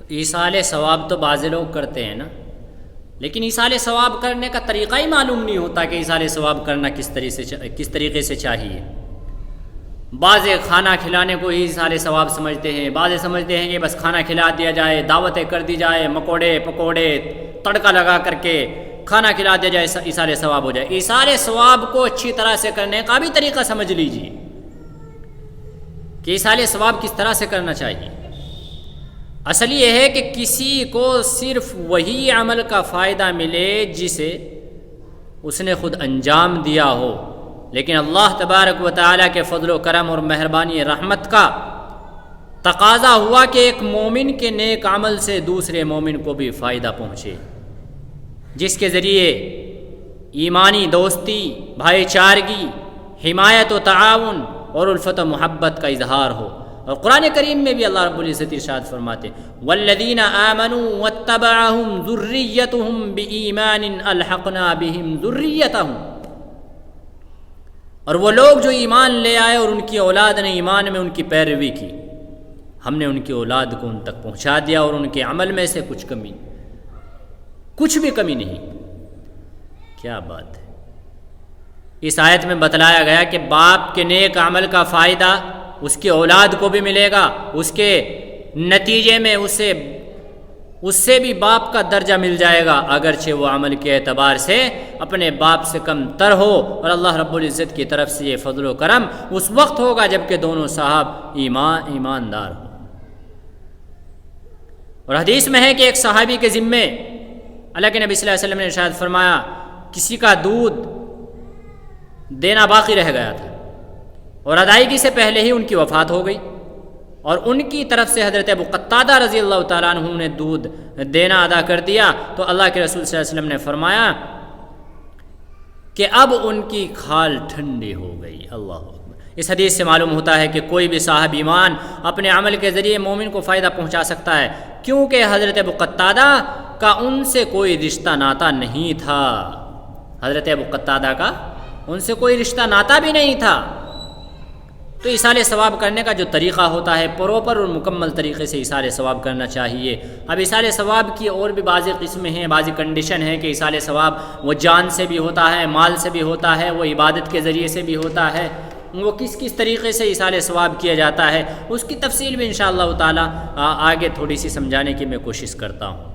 ایصال ثواب تو بعض لوگ کرتے ہیں نا، لیکن ایصال ثواب کرنے کا طریقہ ہی معلوم نہیں ہوتا کہ ایصال ثواب کرنا کس طریقے سے چاہیے۔ بعض کھانا کھلانے کو ہی ایصال ثواب سمجھتے ہیں، بعض سمجھتے ہیں کہ بس کھانا کھلا دیا جائے، دعوتیں کر دی جائے، مکوڑے پکوڑے تڑکا لگا کر کے کھانا کھلا دیا جائے، ایصال ثواب ہو جائے۔ ایصال ثواب کو اچھی طرح سے کرنے کا بھی طریقہ سمجھ لیجیے کہ ایصال ثواب کس طرح سے کرنا چاہیے۔ اصل یہ ہے کہ کسی کو صرف وہی عمل کا فائدہ ملے جسے اس نے خود انجام دیا ہو، لیکن اللہ تبارک و تعالیٰ کے فضل و کرم اور مہربانی رحمت کا تقاضا ہوا کہ ایک مومن کے نیک عمل سے دوسرے مومن کو بھی فائدہ پہنچے، جس کے ذریعے ایمانی دوستی، بھائی چارگی، حمایت و تعاون اور الفت و محبت کا اظہار ہو۔ اور قرآن کریم میں بھی اللہ رب العزت ارشاد فرماتے والذین آمنوا واتبعہم ذریتہم بایمان الحقنا بہم ذریتہم، اور وہ لوگ جو ایمان لے آئے اور ان کی اولاد نے ایمان میں ان کی پیروی کی، ہم نے ان کی اولاد کو ان تک پہنچا دیا اور ان کے عمل میں سے کچھ بھی کمی نہیں۔ کیا بات ہے! اس آیت میں بتلایا گیا کہ باپ کے نیک عمل کا فائدہ اس کی اولاد کو بھی ملے گا، اس کے نتیجے میں اس سے بھی باپ کا درجہ مل جائے گا، اگرچہ وہ عمل کے اعتبار سے اپنے باپ سے کم تر ہو۔ اور اللہ رب العزت کی طرف سے یہ فضل و کرم اس وقت ہوگا جب کہ دونوں صاحب ایماندار ہوں۔ اور حدیث میں ہے کہ ایک صحابی کے ذمے اللہ کے نبی صلی اللہ علیہ وسلم نے ارشاد فرمایا کسی کا دودھ دینا باقی رہ گیا تھا اور ادائیگی سے پہلے ہی ان کی وفات ہو گئی، اور ان کی طرف سے حضرت ابو قتادہ رضی اللہ تعالیٰ عنہ نے دودھ دینا ادا کر دیا، تو اللہ کے رسول صلی اللہ علیہ وسلم نے فرمایا کہ اب ان کی کھال ٹھنڈی ہو گئی۔ اللہ اکبر! اس حدیث سے معلوم ہوتا ہے کہ کوئی بھی صاحب ایمان اپنے عمل کے ذریعے مومن کو فائدہ پہنچا سکتا ہے، کیونکہ حضرت ابو قتادہ کا ان سے کوئی رشتہ ناتا نہیں تھا، حضرت ابو قتادہ کا ان سے کوئی رشتہ ناتا بھی نہیں تھا۔ تو ایصال ثواب کرنے کا جو طریقہ ہوتا ہے پراپر اور مکمل طریقے سے ایصال ثواب کرنا چاہیے۔ اب ایصال ثواب کی اور بھی بعض قسمیں ہیں، بعض کنڈیشن ہیں کہ ایصال ثواب وہ جان سے بھی ہوتا ہے، مال سے بھی ہوتا ہے، وہ عبادت کے ذریعے سے بھی ہوتا ہے، وہ کس طریقے سے ایصال ثواب کیا جاتا ہے، اس کی تفصیل بھی انشاءاللہ تعالی آگے تھوڑی سی سمجھانے کی میں کوشش کرتا ہوں۔